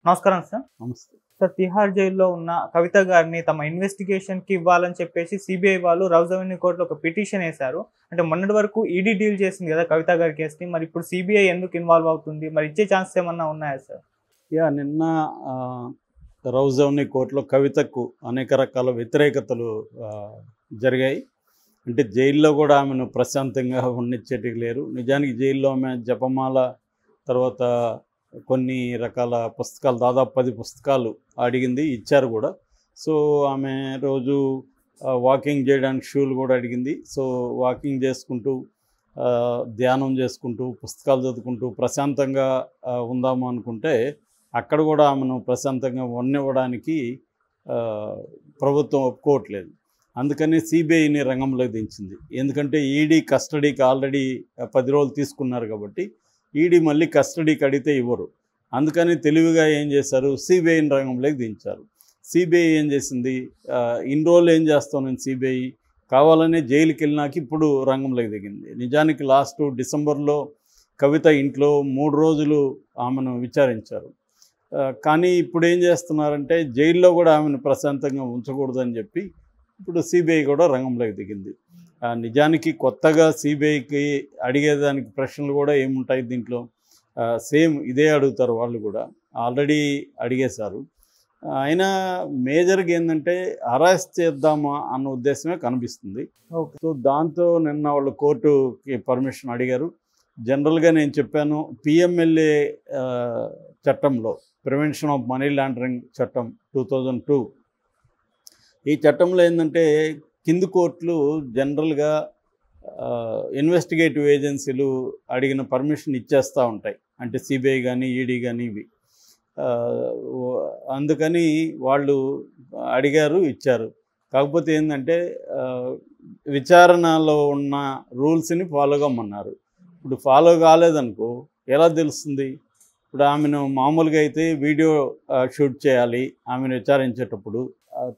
నమస్కారం సార్. నమస్తే. సార్, తిహార్ జైల్లో ఉన్న కవిత గారిని తమ ఇన్వెస్టిగేషన్‌కి ఇవ్వాలని చెప్పేసి సిబిఐ వాళ్ళు రౌజ్ అవెన్యూ కోర్ట్‌లో ఒక పిటిషన్ ఏశారు. అంటే మొన్నటి వరకు ఈడీ డీల్ చేసింది కదా కవిత గారి కేస్‌ని. మరి ఇప్పుడు సిబిఐ ఎందుకు ఇన్వాల్వ్ అవుతుంది? మరి ఇచ్చే ఛాన్సెస్ ఏమన్నా ఉన్నాయా సార్? నిన్న రౌజ్ అవెన్యూ కోర్టులో కవితకు అనేక రకాల వ్యతిరేకతలు జరిగాయి. అంటే జైల్లో కూడా ఆమెను ప్రశాంతంగా ఉండనిచ్చేటికి లేరు. నిజానికి జైల్లో ఆమె జపమాల, తర్వాత కొన్ని రకాల పుస్తకాలు, దాదాపు 10 పుస్తకాలు అడిగింది, ఇచ్చారు కూడా. సో ఆమె రోజు వాకింగ్ చేయడానికి షూలు కూడా అడిగింది. సో వాకింగ్ చేసుకుంటూ, ధ్యానం చేసుకుంటూ, పుస్తకాలు చదువుకుంటూ ప్రశాంతంగా ఉందాము అనుకుంటే అక్కడ కూడా ఆమెను ప్రశాంతంగా ఉండనివ్వడానికి ప్రభుత్వం ఒప్పుకోవట్లేదు. అందుకని సిబిఐని రంగంలోకి దించింది. ఎందుకంటే ఈడీ కస్టడీకి ఆల్రెడీ 10 రోజులు తీసుకున్నారు కాబట్టి ఈడీ మళ్ళీ కస్టడీకి అడిగితే ఇవ్వరు. అందుకని తెలివిగా ఏం చేశారు, సిబిఐని రంగంలోకి దించారు. సిబిఐ ఏం చేసింది, ఇన్ని రోజులు ఏం చేస్తాం నేను సిబిఐ కావాలనే జైలుకి వెళ్ళినాక ఇప్పుడు రంగంలోకి దిగింది. నిజానికి లాస్ట్ డిసెంబర్లో కవిత ఇంట్లో 3 రోజులు ఆమెను విచారించారు. కానీ ఇప్పుడు ఏం చేస్తున్నారంటే జైల్లో కూడా ఆమెను ప్రశాంతంగా ఉంచకూడదని చెప్పి ఇప్పుడు సిబిఐ కూడా రంగంలోకి దిగింది. నిజానికి కొత్తగా సిబిఐకి అడిగేదానికి ప్రశ్నలు కూడా ఏముంటాయి దీంట్లో, సేమ్ ఇదే అడుగుతారు వాళ్ళు కూడా, ఆల్రెడీ అడిగేశారు. అయినా మేజర్గా ఏంటంటే అరెస్ట్ చేద్దామా అన్న ఉద్దేశమే కనిపిస్తుంది. సో దాంతో నిన్న వాళ్ళు కోర్టుకి పర్మిషన్ అడిగారు. జనరల్గా నేను చెప్పాను, పిఎంఎల్ఏ చట్టంలో, ప్రివెన్షన్ ఆఫ్ మనీ లాండరింగ్ చట్టం 2002, ఈ చట్టంలో ఏంటంటే కింది కోర్టులు జనరల్గా ఇన్వెస్టిగేటివ్ ఏజెన్సీలు అడిగిన పర్మిషన్ ఇచ్చేస్తూ ఉంటాయి. అంటే సిబిఐ కానీ ఈడీ కానీ ఇవి. అందుకని వాళ్ళు అడిగారు, ఇచ్చారు. కాకపోతే ఏంటంటే విచారణలో ఉన్న రూల్స్ని ఫాలో కమ్మన్నారు. ఇప్పుడు ఫాలో కాలేదనుకో ఎలా తెలుస్తుంది? ఇప్పుడు ఆమెను మామూలుగా అయితే వీడియో షూట్ చేయాలి ఆమెను విచారించేటప్పుడు.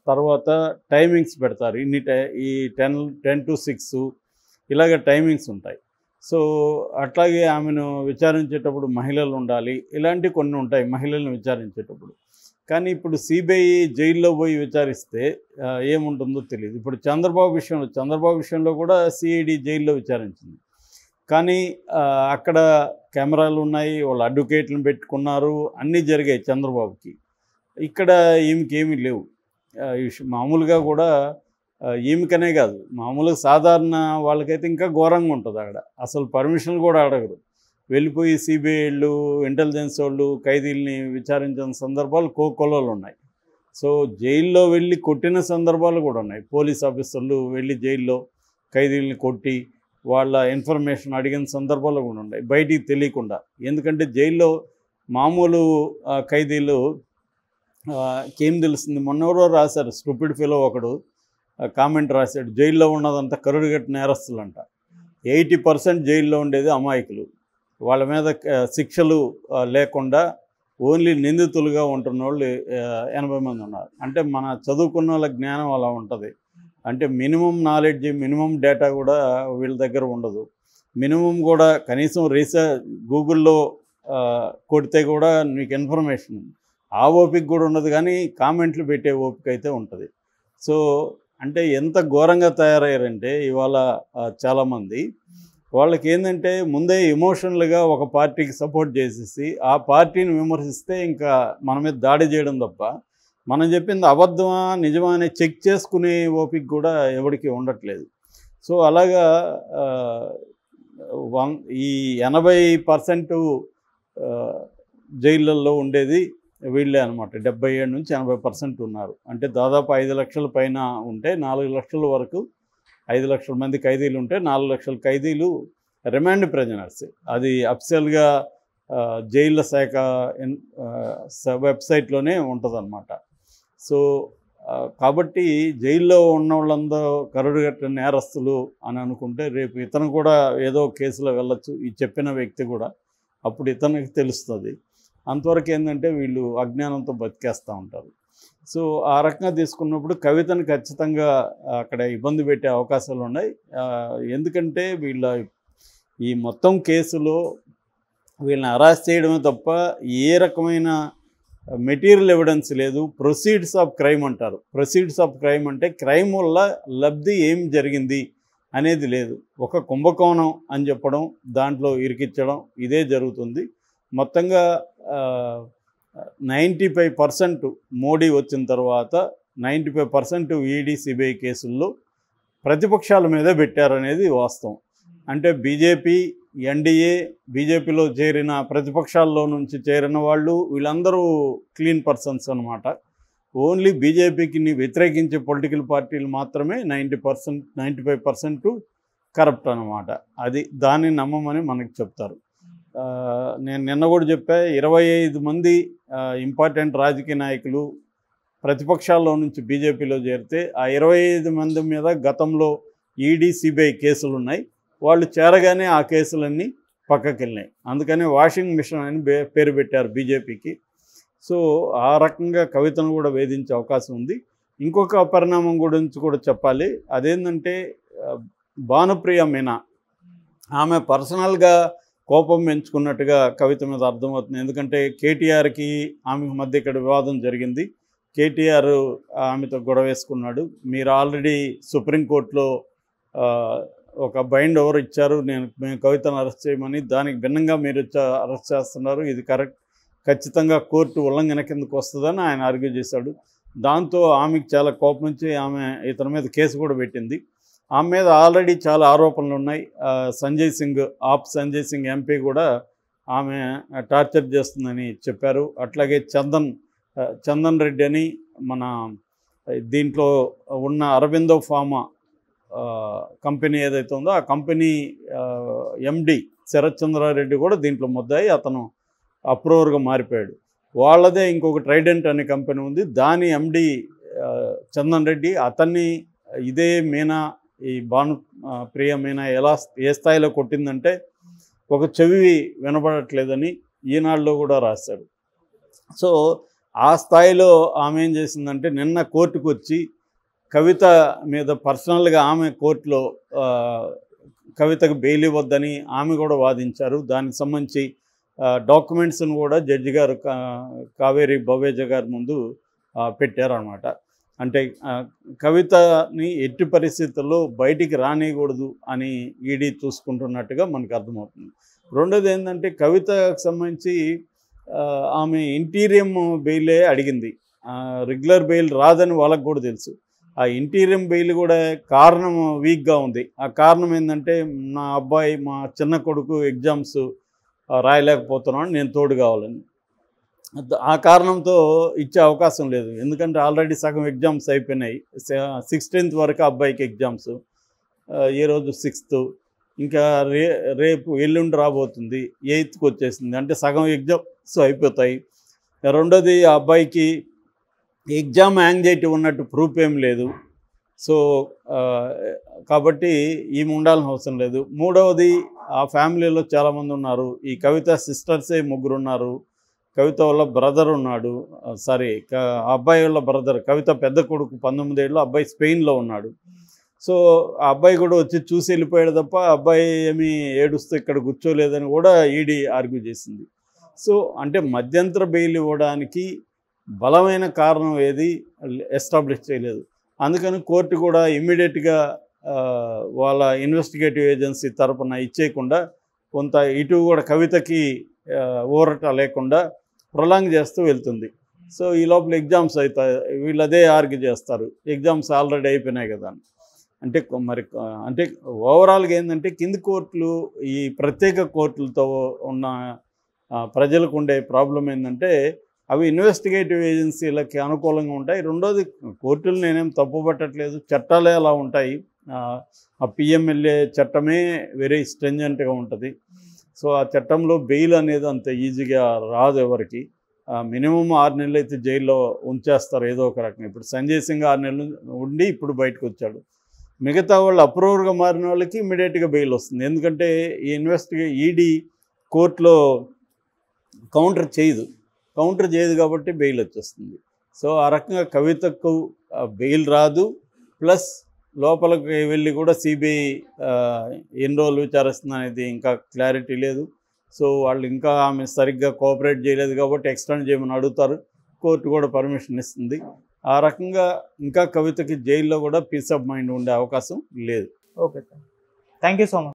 తర్వాత టైమింగ్స్ పెడతారు, ఈ 10 to 6 ఇలాగ టైమింగ్స్ ఉంటాయి. సో అట్లాగే ఆమెను విచారించేటప్పుడు మహిళలు ఉండాలి, ఇలాంటివి కొన్ని ఉంటాయి మహిళలను విచారించేటప్పుడు. కానీ ఇప్పుడు సిబిఐ జైల్లో పోయి విచారిస్తే ఏముంటుందో తెలియదు. ఇప్పుడు చంద్రబాబు విషయంలో కూడా సిఐడి జైల్లో విచారించింది. కానీ అక్కడ కెమెరాలు ఉన్నాయి, వాళ్ళు అడ్వకేట్లను పెట్టుకున్నారు, అన్నీ జరిగాయి చంద్రబాబుకి. ఇక్కడ ఈమెకి ఏమీ లేవు. మామూలుగా కూడా ఈమెకనే కాదు, మామూలుగా సాధారణ వాళ్ళకైతే ఇంకా ఘోరంగా ఉంటుంది. అక్కడ అసలు పర్మిషన్లు కూడా అడగరు. వెళ్ళిపోయి సిబిఐ వాళ్ళు, ఇంటెలిజెన్స్ వాళ్ళు ఖైదీల్ని విచారించిన సందర్భాలు కోకొల్లలు ఉన్నాయి. సో జైల్లో వెళ్ళి కొట్టిన సందర్భాలు కూడా ఉన్నాయి. పోలీస్ ఆఫీసర్లు వెళ్ళి జైల్లో ఖైదీల్ని కొట్టి వాళ్ళ ఇన్ఫర్మేషన్ అడిగిన సందర్భాలు కూడా ఉన్నాయి బయటికి తెలియకుండా. ఎందుకంటే జైల్లో మామూలు ఖైదీలు ఏం తెలుస్తుంది, మొన్నెవరో రాశారు, స్టూపిడ్ ఫెలో ఒకడు కామెంట్ రాశాడు, జైల్లో ఉన్నదంతా కరుడుగట్టు నేరస్తులంట. 80% జైల్లో ఉండేది అమాయకులు, వాళ్ళ మీద శిక్షలు లేకుండా ఓన్లీ నిందితులుగా ఉంటున్న వాళ్ళు 80 మంది ఉన్నారు. అంటే మన చదువుకున్న వాళ్ళ జ్ఞానం అలా ఉంటుంది. అంటే మినిమం నాలెడ్జ్, మినిమం డేటా కూడా వీళ్ళ దగ్గర ఉండదు. మినిమం కూడా కనీసం గూగుల్లో కొడితే కూడా మీకు ఇన్ఫర్మేషన్ ఆ ఓపిక కూడా ఉండదు, కానీ కామెంట్లు పెట్టే ఓపిక అయితే ఉంటుంది. సో అంటే ఎంత ఘోరంగా తయారయ్యారంటే ఇవాళ చాలామంది, వాళ్ళకి ఏంటంటే ముందే ఎమోషనల్గా ఒక పార్టీకి సపోర్ట్ చేసేసి ఆ పార్టీని విమర్శిస్తే ఇంకా మన మీద దాడి చేయడం తప్ప మనం చెప్పింది అబద్ధమా నిజమా అని చెక్ చేసుకునే ఓపిక కూడా ఎవరికి ఉండట్లేదు. సో అలాగా ఈ 80% జైళ్ళల్లో ఉండేది వీళ్ళే అనమాట. 77 నుంచి 80% ఉన్నారు. అంటే దాదాపు 5 లక్షల పైన ఉంటే 4 లక్షల వరకు, 5 లక్షల మంది ఖైదీలు ఉంటే 4 లక్షల ఖైదీలు రిమాండ్ ప్రిజనర్స్. అది అఫిషియల్గా జైళ్ళ శాఖ వెబ్సైట్లోనే ఉంటుందన్నమాట. సో కాబట్టి జైల్లో ఉన్న వాళ్ళందరూ కరుడుగట్టిన నేరస్తులు అని అనుకుంటే రేపు ఇతను కూడా ఏదో కేసులో వెళ్ళొచ్చు, ఈ చెప్పిన వ్యక్తి కూడా. అప్పుడు ఇతనికి తెలుస్తుంది. అంతవరకు ఏంటంటే వీళ్ళు అజ్ఞానంతో బతికేస్తూ ఉంటారు. సో ఆ రకంగా తీసుకున్నప్పుడు కవితను ఖచ్చితంగా అక్కడ ఇబ్బంది పెట్టే అవకాశాలు ఉన్నాయి. ఎందుకంటే ఈ మొత్తం కేసులో వీళ్ళని అరెస్ట్ చేయడమే తప్ప ఏ రకమైన మెటీరియల్ ఎవిడెన్స్ లేదు, ప్రొసీడ్స్ ఆఫ్ క్రైమ్ అంటారు. ప్రొసీడ్స్ ఆఫ్ క్రైమ్ అంటే క్రైమ్ వల్ల లబ్ధి ఏం జరిగింది అనేది లేదు. ఒక కుంభకోణం అని చెప్పడం, దాంట్లో ఇరికించడం ఇదే జరుగుతుంది. మొత్తంగా 95% మోడీ వచ్చిన తర్వాత 95% ఈడీ సిబిఐ కేసుల్లో ప్రతిపక్షాల మీదే పెట్టారనేది వాస్తవం. అంటే బీజేపీ, ఎన్డీఏ, బీజేపీలో చేరిన ప్రతిపక్షాల్లో నుంచి చేరిన వాళ్ళు వీళ్ళందరూ క్లీన్ పర్సన్స్ అనమాట. ఓన్లీ బీజేపీకి వ్యతిరేకించే పొలిటికల్ పార్టీలు మాత్రమే 90%, 95% కరప్ట్ అనమాట. అది దాన్ని నమ్మమని మనకు చెప్తారు. నేను నిన్న కూడా చెప్పా, 25 మంది ఇంపార్టెంట్ రాజకీయ నాయకులు ప్రతిపక్షాల్లో నుంచి బీజేపీలో చేరితే ఆ 25 మంది మీద గతంలో ఈడీ సిబిఐ కేసులు ఉన్నాయి. వాళ్ళు చేరగానే ఆ కేసులన్నీ పక్కకి వెళ్ళినాయి. అందుకని వాషింగ్ మిషన్ అని పేరు పెట్టారు బీజేపీకి. సో ఆ రకంగా కవితను కూడా వేధించే అవకాశం ఉంది. ఇంకొక పరిణామం గురించి కూడా చెప్పాలి. అదేంటంటే భానుప్రియ మీనా ఆమె పర్సనల్గా కోపం పెంచుకున్నట్టుగా కవిత మీద అర్థమవుతుంది. ఎందుకంటే కేటీఆర్కి ఆమెకు మధ్య ఇక్కడ వివాదం జరిగింది. కేటీఆర్ ఆమెతో గొడవ వేసుకున్నాడు. మీరు ఆల్రెడీ సుప్రీంకోర్టులో ఒక బైండ్ ఓవర్ ఇచ్చారు, మేము కవితను అరెస్ట్ చేయమని. దానికి భిన్నంగా మీరు అరెస్ట్ చేస్తున్నారు, ఇది ఖచ్చితంగా కోర్టు ఉల్లంఘన కిందకు వస్తుందని ఆయన ఆర్గ్యూ చేశాడు. దాంతో ఆమెకు చాలా కోపం వచ్చి ఆమె ఇతని మీద కేసు కూడా పెట్టింది. ఆమె మీద ఆల్రెడీ చాలా ఆరోపణలు ఉన్నాయి. సంజయ్ సింగ్ ఎంపీ కూడా ఆమె టార్చర్ చేస్తుందని చెప్పారు. అట్లాగే చందన్ రెడ్డి అని మన దీంట్లో ఉన్న అరబిందో ఫార్మా కంపెనీ ఏదైతే ఉందో ఆ కంపెనీ ఎండి శరత్ చంద్రారెడ్డి కూడా దీంట్లో ముద్దాయి. అతను అప్రూవర్గా మారిపోయాడు. వాళ్ళదే ఇంకొక ట్రైడెంట్ అనే కంపెనీ ఉంది, దాని ఎండి చందన్ రెడ్డి. అతన్ని ఇదే మీనా, ఈ ప్రియ మీనా ఏ స్థాయిలో కొట్టిందంటే ఒక చెవి వినపడట్లేదని ఈనాడులో కూడా రాశాడు. సో ఆ స్థాయిలో ఆమె ఏం చేసిందంటే నిన్న కోర్టుకు వచ్చి కవిత మీద పర్సనల్గా ఆమె కోర్టులో కవితకు బెయిల్ ఇవ్వద్దని ఆమె కూడా వాదించారు. దానికి సంబంధించి డాక్యుమెంట్స్ను కూడా జడ్జి గారు కావేరి బవేజా గారి ముందు పెట్టారనమాట. అంటే కవితని ఎట్టి పరిస్థితుల్లో బయటికి రానియకూడదు అని ఈడీ చూసుకుంటున్నట్టుగా మనకు అర్థమవుతుంది. రెండోది ఏంటంటే కవితకు సంబంధించి ఆమె ఇంటీరియం బెయిలే అడిగింది. రెగ్యులర్ బెయిల్ రాదని వాళ్ళకు కూడా తెలుసు. ఆ ఇంటీరియం బెయిల్ కూడా కారణం వీక్గా ఉంది. ఆ కారణం ఏంటంటే మా చిన్న కొడుకు ఎగ్జామ్స్ రాయలేకపోతున్నాను, నేను తోడు కావాలని. ఆ కారణంతో ఇచ్చే అవకాశం లేదు. ఎందుకంటే ఆల్రెడీ సగం ఎగ్జామ్స్ అయిపోయినాయి. 16th వరకు అబ్బాయికి ఎగ్జామ్స్, ఈరోజు 6th, ఇంకా రేపు ఎల్లుండి రాబోతుంది, 8th వచ్చేసింది. అంటే సగం ఎగ్జామ్స్ అయిపోతాయి. రెండోది ఆ అబ్బాయికి ఎగ్జామ్ యాంగ్జైటీ ఉన్నట్టు ప్రూఫ్ ఏం లేదు. సో కాబట్టి ఈమె ఉండాల్సిన అవసరం లేదు. మూడవది ఆ ఫ్యామిలీలో చాలామంది ఉన్నారు. ఈ కవిత సిస్టర్సే 3 ఉన్నారు. కవిత వాళ్ళ బ్రదర్ ఉన్నాడు, ఆ అబ్బాయి వాళ్ళ బ్రదర్, కవిత పెద్ద కొడుకు 19 ఏళ్ళు, అబ్బాయి స్పెయిన్లో ఉన్నాడు. సో ఆ అబ్బాయి కూడా వచ్చి చూసి వెళ్ళిపోయాడు తప్ప అబ్బాయి ఏమీ ఏడుస్తూ ఇక్కడ కూర్చోలేదని కూడా ఈడీ ఆర్గ్యూ చేసింది. సో అంటే మధ్యంతర బెయిల్ ఇవ్వడానికి బలమైన కారణం ఏది ఎస్టాబ్లిష్ చేయలేదు. అందుకని కోర్టు కూడా ఇమ్మీడియట్గా వాళ్ళ ఇన్వెస్టిగేటివ్ ఏజెన్సీ తరపున ఇచ్చేయకుండా కొంత ఇటు కూడా కవితకి ఊరట లేకుండా ప్రొలాంగ్ చేస్తూ వెళ్తుంది. సో ఈ లోపల ఎగ్జామ్స్ అవుతాయి, వీళ్ళు అదే ఆర్గ్యూ చేస్తారు, ఎగ్జామ్స్ ఆల్రెడీ అయిపోయినాయి కదా అని. అంటే ఓవరాల్గా ఏంటంటే కింది కోర్టులు, ఈ ప్రత్యేక కోర్టులతో ఉన్న ప్రజలకు ఉండే ప్రాబ్లం ఏంటంటే అవి ఇన్వెస్టిగేటివ్ ఏజెన్సీలకి అనుకూలంగా ఉంటాయి. రెండోది కోర్టులు నేనేం తప్పు పట్టట్లేదు, చట్టాలే అలా ఉంటాయి. ఆ పిఎంఎల్ఏ చట్టమే వెరీ స్ట్రింజెంట్గా ఉంటుంది. సో ఆ చట్టంలో బెయిల్ అనేది అంత ఈజీగా రాదు ఎవరికి. మినిమం 6 నెలలు అయితే జైల్లో ఉంచేస్తారు ఏదో ఒక రకంగా. ఇప్పుడు సంజయ్ సింగ్ 6 నెలలు ఉండి ఇప్పుడు బయటకు వచ్చాడు. మిగతా వాళ్ళు అప్రూవర్గా మారిన వాళ్ళకి ఇమ్మీడియట్గా బెయిల్ వస్తుంది. ఎందుకంటే ఈ ఈడీ కోర్టులో కౌంటర్ చేయదు కాబట్టి బెయిల్ వచ్చేస్తుంది. సో ఆ రకంగా కవితకు బెయిల్ రాదు. ప్లస్ లోపలికి వెళ్ళి కూడా సిబిఐ ఎన్ని రోజులు విచారిస్తుంది అనేది ఇంకా క్లారిటీ లేదు. సో వాళ్ళు ఇంకా ఆమె సరిగ్గా కోఆపరేట్ చేయలేదు కాబట్టి ఎక్స్టెండ్ చేయమని అడుగుతారు, కోర్టు కూడా పర్మిషన్ ఇస్తుంది. ఆ రకంగా ఇంకా కవితకి జైల్లో కూడా పీస్ ఆఫ్ మైండ్ ఉండే అవకాశం లేదు. Okay sir, thank you so much.